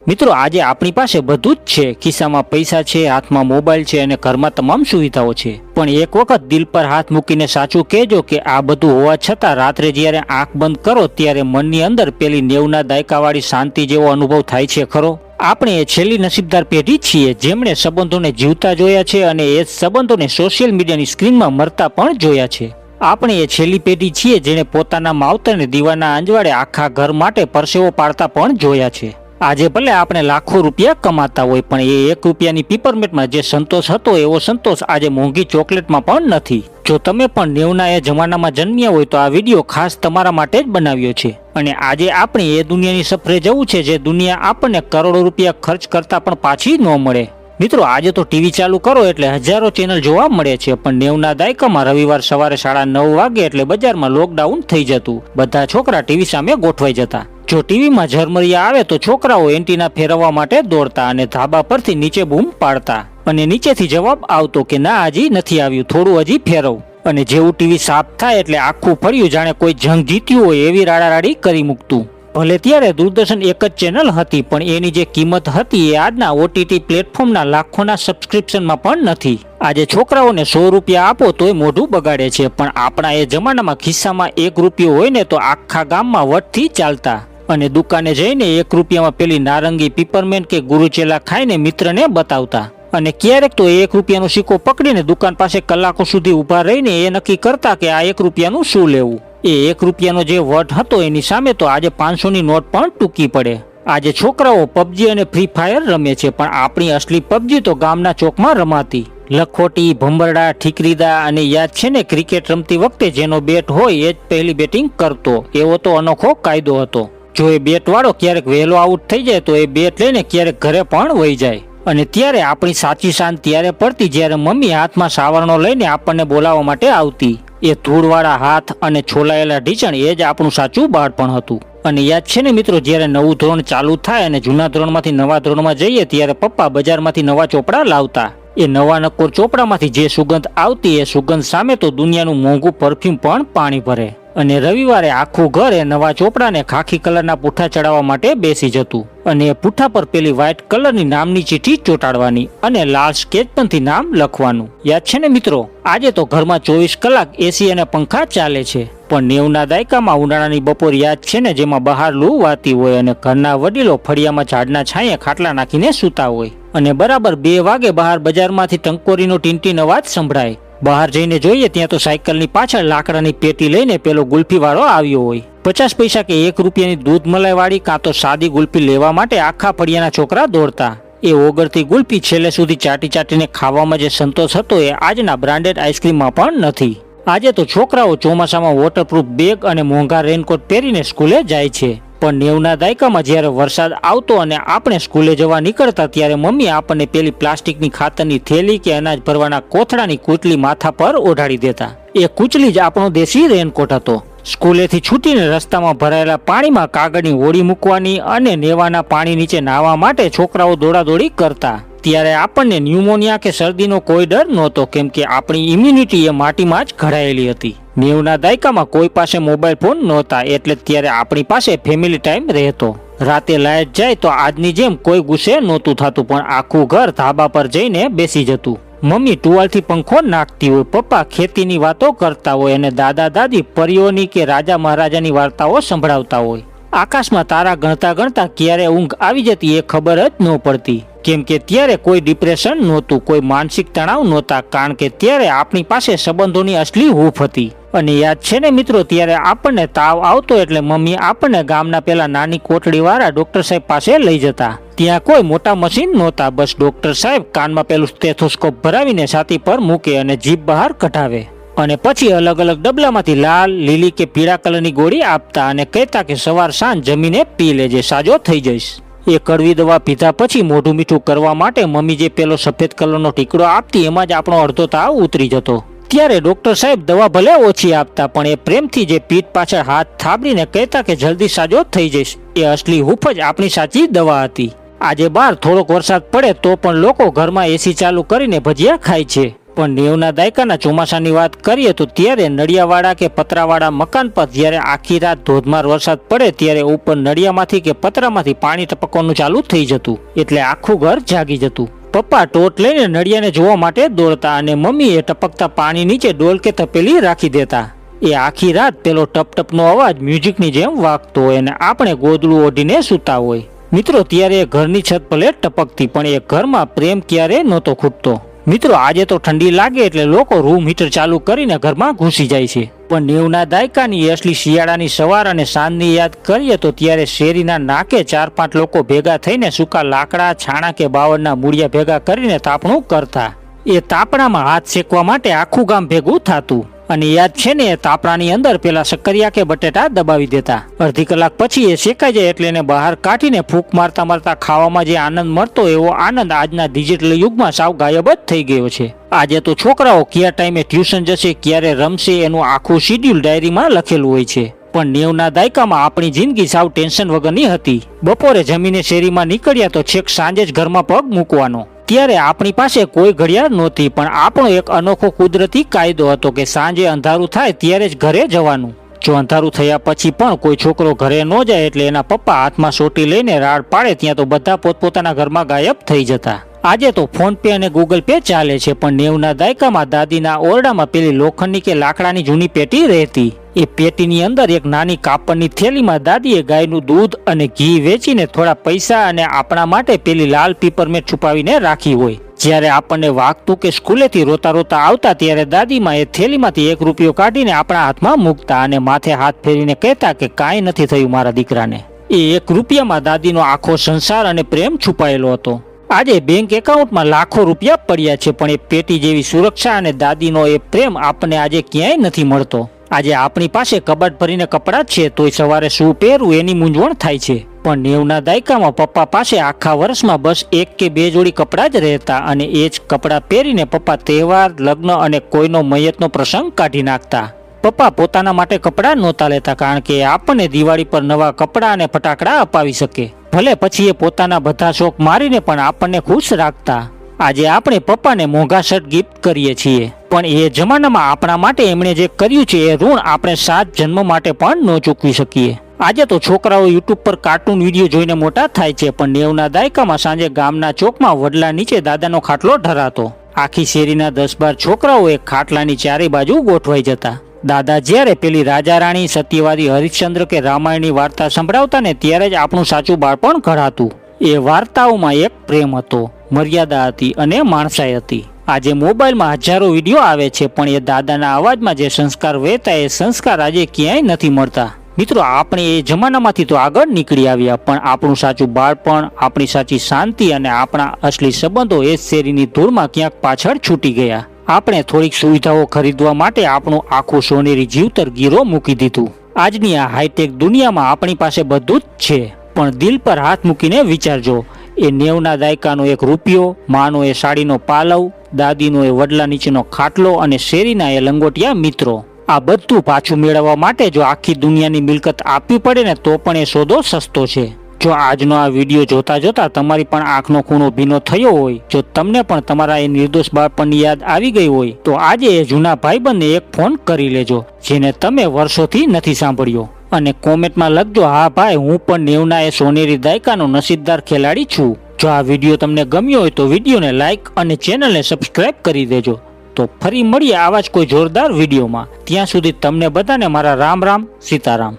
મિત્રો આજે આપણી પાસે બધું જ છે, ખિસ્સામાં પૈસા છે, હાથમાં મોબાઈલ છે અને ઘરમાં તમામ સુવિધાઓ છે, પણ એક વખત દિલ પર હાથ મૂકીને સાચું કહેજો કે આ બધું હોવા છતાં રાત્રે જ્યારે આંખ બંધ કરો ત્યારે મનની અંદર પેલી 90ના દાયકાવાળી શાંતિ જેવો અનુભવ થાય છે ખરો? આપણે એ છેલ્લી નસીબદાર પેઢી છીએ જેમણે સંબંધોને જીવતા જોયા છે અને એ સંબંધોને સોશિયલ મીડિયાની સ્ક્રીનમાં મરતા પણ જોયા છે. આપણે એ છેલ્લી પેઢી છીએ જેણે પોતાના માવતરને દીવાના અંજવાળે આખા ઘર માટે પરસેવો પાડતા પણ જોયા છે. આજે ભલે આપણે લાખો રૂપિયા કમાતા હોય પણ એ 1 રૂપિયાની પીપરમેન્ટમાં જે સંતોષ હતો એવો સંતોષ આજે મોંઘી ચોકલેટમાં પણ નથી. જો તમે પણ 90ના એ જમાનામાં જન્મ્યા હોય તો આ વિડીયો ખાસ તમારા માટે જ બનાવ્યો છે. અને આજે આપણે એ દુનિયાની સફરે જવું છે જે દુનિયા આપણને કરોડો રૂપિયા ખર્ચ કરતા પણ પાછી ન મળે. મિત્રો આજે તો ટીવી ચાલુ કરો એટલે હજારો ચેનલ જોવા મળે છે, પણ 90ના દાયકામાં રવિવાર સવારે 9:30 વાગે એટલે બજારમાં લોકડાઉન થઈ જતું. બધા છોકરા ટીવી સામે ગોઠવાઈ જતા. જો ટીવીમાં ઝરમરિયા આવે તો છોકરાઓ એન્ટીના ફેરવવા માટે દોડતા અને ધાબા પરથી નીચે બૂમ પાડતા અને નીચેથી જવાબ આવતો કે ના હજી નથી આવ્યું, થોડું હજી ફેરવ. અને જેવું ટીવી સાફ થાય એટલે આખું ફળ્યું જાણે કોઈ જંગ જીત્યું હોય એવી રાડારાડી કરી મૂકતું. ભલે ત્યારે દૂરદર્શન એક જ ચેનલ હતી પણ એની જે કિંમત હતી એ આજના ઓટીટી પ્લેટફોર્મના લાખોના સબસ્ક્રિપ્શનમાં પણ નથી. આજે છોકરાઓને 100 રૂપિયા આપો તોય મોઢું બગાડે છે, પણ આપણા એ જમાનામાં ખિસ્સામાં 1 રૂપિયો હોય ને તો આખા ગામમાં વટથી ચાલતા અને દુકાને જઈને 1 રૂપિયામાં પેલી નારંગી પીપરમેન્ટ કે ગુરુચેલા ખાઈને મિત્રને બતાવતા. અને ક્યારેક તો 1 રૂપિયાનો સિક્કો પકડીને દુકાન પાસે કલાકો સુધી ઊભા રહીને એ નક્કી કરતા કે આ 1 રૂપિયાનું શું લેવું. એ 1 રૂપિયાનો જે વટ હતો એની સામે તો આજે 500ની નોટ પણ ટૂંકી પડે. આજે છોકરાઓ પબજી અને ફ્રી ફાયર રમે છે, પણ આપણી અસલી પબજી તો ગામના ચોકમાં રમાતી. લખોટી, ભંબરડા, ઠીકરીદા અને યાદ છે ને ક્રિકેટ રમતી વખતે જેનો બેટ હોય એ જ પહેલી બેટિંગ કરતો, એવો તો અનોખો કાયદો હતો. જો એ બેટ વાળો ક્યારેક વહેલો આઉટ થઈ જાય તો એ બેટ લઈને ક્યારેક ઘરે પણ વહી જાય. અને ત્યારે આપણી સાચી શાંત ત્યારે પડતી જ્યારે મમ્મી હાથમાં સાવરણો લઈને આપણને બોલાવવા માટે આવતી. એ ધૂળવાળા હાથ અને છોલાયેલા ઢીંચણ એ જ આપણું સાચું બાળપણ હતું. અને યાદ છે ને મિત્રો, જ્યારે નવું ધોરણ ચાલુ થાય અને જૂના ધોરણમાંથી નવા ધોરણમાં જઈએ ત્યારે પપ્પા બજારમાંથી નવા ચોપડા લાવતા. એ નવા નકોર ચોપડામાંથી જે સુગંધ આવતી એ સુગંધ સામે તો દુનિયાનું મોંઘું પરફ્યુમ પણ પાણી ભરે. અને રવિવારે આખું ઘર એ નવા ચોપડાને ખાખી કલરના પૂઠા ચડાવવા માટે બેસી જતું અને એ પૂઠા પર પેલી વ્હાઇટ કલરની નામની ચીઠી ચોંટાડવાની અને લાલ સ્કેચ પેનથી નામ લખવાનું. યાદ છે ને મિત્રો? આજે તો ઘરમાં 24 કલાક એસી અને પંખા ચાલે છે, પણ 90ના દાયકામાં ઉનાળાની બપોર યાદ છે ને, જેમાં બહાર લૂ વાતી હોય અને ઘરના વડીલો ફળિયામાં ઝાડના છાંયે ખાટલા નાખીને સૂતા હોય અને બરાબર 2 વાગે બહાર બજારમાંથી ટંકોરીનો ટીનટીન અવાજ સંભળાય. બહાર જઈને જોઈએ ત્યાં તો સાયકલની પાછળ લાકડાની પેટી લઈને પેલો ગુલ્ફી વાળો આવ્યો હોય. 50 પૈસા કે 1 રૂપિયાની દૂધ મલાઈ વાળી કાં તો સાદી ગુલ્ફી લેવા માટે આખા ફળિયાના છોકરા દોડતા. એ ઓગળતી ગુલ્ફી છેલ્લે સુધી ચાટી ચાટીને ખાવામાં જે સંતોષ હતો એ આજના બ્રાન્ડેડ આઈસ્ક્રીમમાં પણ નથી. આજે તો છોકરાઓ ચોમાસામાં વોટરપ્રૂફ બેગ અને મોંઘા રેનકોટ પહેરીને સ્કૂલે જાય છે, પણ 90ના દાયકામાં જ્યારે વરસાદ આવતો અને આપણે સ્કૂલે જવા નીકળતા ત્યારે મમ્મી આપણને પેલી પ્લાસ્ટિકની ખાતરની થેલી કે અનાજ ભરવાના કોથળાની કૂચલી માથા પર ઓઢાડી દેતા. એ કૂચલી જ આપણો દેશી રેનકોટ હતો. સ્કૂલેથી છૂટીને રસ્તામાં ભરાયેલા પાણીમાં કાગળની હોડી મૂકવાની અને નેવાના પાણી નીચે નાહવા માટે છોકરાઓ દોડાદોડી કરતા. ત્યારે આપણને ન્યુમોનિયા કે શરદીનો કોઈ ડર નહોતો, કેમ કે આપણી ઇમ્યુનિટી એ માટીમાં જ ઘડાયેલી હતી. 90ના દાયકામાં કોઈ પાસે મોબાઈલ ફોન નહોતા, એટલે ત્યારે આપણી પાસે ફેમિલી ટાઈમ રહેતો. રાતે લાઈટ જાય તો આજની જેમ કોઈ ગુસ્સે નહોતું થતું, પણ આખું ઘર ધાબા પર જઈને બેસી જતું. મમ્મી ટુવાલથી પંખો નાખતી હોય, પપ્પા ખેતીની વાતો કરતા હોય અને દાદા દાદી પરીઓની કે રાજા મહારાજાની વાર્તાઓ સંભળાવતા હોય. આકાશમાં તારા ગણતા ગણતા ક્યારે ઊંઘ આવી જતી એ ખબર જ ન પડતી, કેમ કે ત્યારે કોઈ ડિપ્રેશન નહોતું, કોઈ માનસિક તણાવ નહોતા, કારણ કે ત્યારે આપણી પાસે સંબંધોની અસલી હૂંફ હતી. અને યાદ છે ને મિત્રો, ત્યારે આપણને તાવ આવતો એટલે મમ્મી આપણને ગામના પેલા નાની કોટડી વાળા ડોક્ટર સાહેબ પાસે લઈ જતા. ત્યાં કોઈ મોટા મશીન નહોતા, બસ ડોક્ટર સાહેબ કાનમાં પેલું સ્ટેથોસ્કોપ ભરાવીને છાતી પર મૂકે અને જીભ બહાર કઢાવે અને પછી અલગ અલગ ડબલામાંથી લાલ, લીલી કે પીળા કલરની ગોળી આપતા અને કહેતા કે સવાર સાંજ જમીને પી લેજે, સાજો થઈ જઈશ. એ કડવી દવા પીધા પછી મોઢું મીઠું કરવા માટે મમ્મી જે પેલો સફેદ કલરનો ટીકડો આપતી એમાં જ આપણો અડધો તાવ ઉતરી જતો. ત્યારે ડોક્ટર સાહેબ દવા ભલે ઓછી આપતા, પણ એ પ્રેમથી જે પીઠ પાછળ હાથ થાબડીને કહેતા કે જલ્દી સાજો થઈ જઈશ, એ અસલી હૂંફ જ આપણી સાચી દવા હતી. આજે બહાર થોડોક વરસાદ પડે તો પણ લોકો ઘરમાં એસી ચાલુ કરીને ભજીયા ખાય છે, પણ 90ના દાયકાના ચોમાસાની વાત કરીએ તો ત્યારે નળિયાવાળા કે પતરાવાળા મકાન પર જ્યારે આખી રાત ધોધમાર વરસાદ પડે ત્યારે ઉપર નળિયામાંથી કે પતરામાંથી પાણી ટપકવાનું ચાલુ થઈ જતું, એટલે આખું ઘર જાગી જતું. પપ્પા ટોર્ચ લઈને નળિયાને જોવા માટે દોડતા અને મમ્મી એ ટપકતા પાણી નીચે ડોલ કે તપેલી રાખી દેતા. એ આખી રાત પેલો ટપટપનો અવાજ મ્યુઝિકની જેમ વાગતો હોય અને આપણે ગોદડું ઓઢીને સૂતા હોય. મિત્રો ત્યારે એ ઘરની છત ભલે ટપકતી પણ એ ઘરમાં પ્રેમ ક્યારે નહોતો ખૂટતો. મિત્રો આજે તો ઠંડી લાગે એટલે લોકો રૂમ હીટર ચાલુ કરીને ઘરમાં ઘૂસી જાય છે, પણ 90ના દાયકાની અસલી શિયાળાની સવાર અને સાંજની યાદ કરીએ તો ત્યારે શેરીના નાકે 4-5 લોકો ભેગા થઈને સૂકા લાકડા, છાણા કે બાવળના મૂળિયા ભેગા કરીને તાપણું કરતા. એ તાપણામાં હાથ શેકવા માટે આખું ગામ ભેગું થતું અને યાદ છે ને, એ તાપણાની અંદર પેલા શક્કરિયા કે બટેટા દબાવી દેતા. અડધી કલાક પછી એ શેકાઈ જાય એટલે એને બહાર કાઢીને ફૂંક મારતા મારતા ખાવામાં જે આનંદ મળતો એવો આનંદ આજના ડિજિટલ યુગમાં સાવ ગાયબ જ થઈ ગયો છે. આજે તો છોકરાઓ કયા ટાઈમે ટ્યુશન જશે, ક્યારે રમશે એનું આખું શિડ્યુલ ડાયરીમાં લખેલું હોય છે. પણ 90ના દાયકામાં આપણી જિંદગી સાવ ટેન્શન વગરની હતી. બપોરે જમીને શેરીમાં નીકળ્યા તો છેક સાંજે જ ઘરમાં પગ મૂકવાનો. ત્યારે આપણી પાસે કોઈ ઘડિયાળ નહોતી, પણ આપણો એક અનોખો કુદરતી કાયદો હતો કે સાંજે અંધારું થાય ત્યારે જ ઘરે જવાનું. જો અંધારું થયા પછી પણ કોઈ છોકરો ઘરે ન જાય એટલે એના પપ્પા હાથમાં સોટી લઈને રાડ પાડે ત્યાં તો બધા પોતપોતાના ઘરમાં ગાયબ થઈ જતા. આજે તો ફોન પે અને ગૂગલ પે ચાલે છે, પણ 90ના દાયકામાં દાદીના ઓરડામાં પેલી લોખંડની કે લાકડાની જૂની પેટી રહેતી. એ પેટીની અંદર એક નાની કાપડની થેલીમાં દાદીએ ગાયનું દૂધ અને ઘી વેચીને થોડા પૈસા અને આપણા માટે પેલી લાલ પીપરમેન્ટ છુપાવીને રાખી હોય. જ્યારે આપણને વાગતું કે સ્કૂલેથી રોતા રોતા આવતા ત્યારે દાદીમાં એ થેલીમાંથી 1 રૂપિયો કાઢીને આપણા હાથમાં મૂકતા અને માથે હાથ ફેરીને કહેતા કે કાંઈ નથી થયું મારા દીકરાને. એ 1 રૂપિયામાં દાદીનો આખો સંસાર અને પ્રેમ છુપાયેલો હતો. આજે બેંક એકાઉન્ટમાં લાખો રૂપિયા પડ્યા છે, પણ એ પેટી જેવી સુરક્ષા અને દાદીનો એ પ્રેમ આપણને આજે ક્યાંય નથી મળતો. આજે આપણી પાસે કબાટ ભરીને કપડાં છે, તોય સવારે શું પહેરવું એની મૂંઝવણ થાય છે. પણ 90ના દાયકામાં પપ્પા પાસે આખા વર્ષમાં બસ 1 કે 2 જોડી કપડાં જ રહેતા અને એ જ કપડાં પહેરીને પપ્પા તહેવાર, લગ્ન અને કોઈનો મયતનો પ્રસંગ કાઢી નાખતા. પપ્પા પોતાના માટે કપડાં નહોતા લેતા, કારણ કે આપણને દિવાળી પર નવા કપડાં અને ફટાકડા અપાવી શકે. ભલે પછી એ પોતાના બધા શોખ મારીને પણ આપણને ખુશ રાખતા. આજે આપણે પપ્પાને મોંઘા શર્ટ ગિફ્ટ કરીએ છીએ, પણ એ જમાનામાં આપણા માટે એમણે જે કર્યું છે એ ઋણ આપણે 7 જન્મ માટે પણ ન ચૂકવી શકીએ. આજે તો છોકરાઓ યુટ્યુબ પર કાર્ટૂન વિડીયો જોઈને મોટા થાય છે, પણ 90ના દાયકામાં સાંજે ગામના ચોકમાં વડલા નીચે દાદાનો ખાટલો ઢરાતો. આખી શેરીના 10-12 છોકરાઓ એક ખાટલાની ચારે બાજુ ગોઠવાઈ જતા. દાદા જ્યારે પેલી રાજા રાણી, સત્યવાદી હરિશ્ચંદ્ર કે રામાયણની વાર્તા સંભળાવતા ને ત્યારે જ આપણું સાચું બાળપણ ઘડાતું. એ વાર્તાઓમાં એક પ્રેમ હતો, મર્યાદા હતી અને માણસાઈ હતી. આજે મોબાઈલમાં હજારો વિડીયો આવે છે, પણ એ દાદાના અવાજમાં જે સંસ્કાર વહેતા એ સંસ્કાર આજે ક્યાંય નથી મળતા. મિત્રો, આપણે એ જમાનામાંથી તો આગળ નીકળી આવ્યા, પણ આપણું સાચું બાળપણ, આપણી સાચી શાંતિ અને આપણા અસલી સંબંધો એ શેરીની ધૂળમાં ક્યાંક પાછળ છૂટી ગયા. આપણે થોડીક સુવિધાઓ ખરીદવા માટે આપણું આખું સોનેરી જીવતર ગીરો મૂકી દીધું. આજની આ હાઈટેક દુનિયામાં આપણી પાસે બધું જ છે, પણ દિલ પર હાથ મૂકીને વિચારજો, એ 90ના દાયકાનો 1 રૂપિયો, માનો એ સાડીનો પાલવ, દાદીનો એ વડલા નીચેનો ખાટલો અને શેરીના એ લંગોટિયા મિત્રો, આ બધું પાછું મેળવવા માટે જો આખી દુનિયાની મિલકત આપવી પડે ને તો પણ એ સોદો સસ્તો છે. જો આજનો આ વિડીયો જોતા જોતા તમારી પણ આંખનો ખૂણો ભીનો થયો હોય, જો તમને પણ તમારા એ નિર્દોષ બાળપણની યાદ આવી ગઈ હોય, તો આજે એ જૂના ભાઈબંધને એક ફોન કરી લેજો જેને તમે વર્ષોથી નથી સાંભળ્યો, અને કોમેન્ટમાં લખજો, હા ભાઈ, હું પણ 90ના એ સોનેરી દાયકાનો નસીબદાર ખેલાડી છું. જો આ વિડીયો તમને ગમ્યો હોય તો વિડીયોને લાઇક અને ચેનલને સબસ્ક્રાઇબ કરી દેજો. તો ફરી મળીએ આવા જ કોઈ જોરદાર વિડીયોમાં. ત્યાં સુધી તમને બધાને મારા રામ રામ, સીતારામ.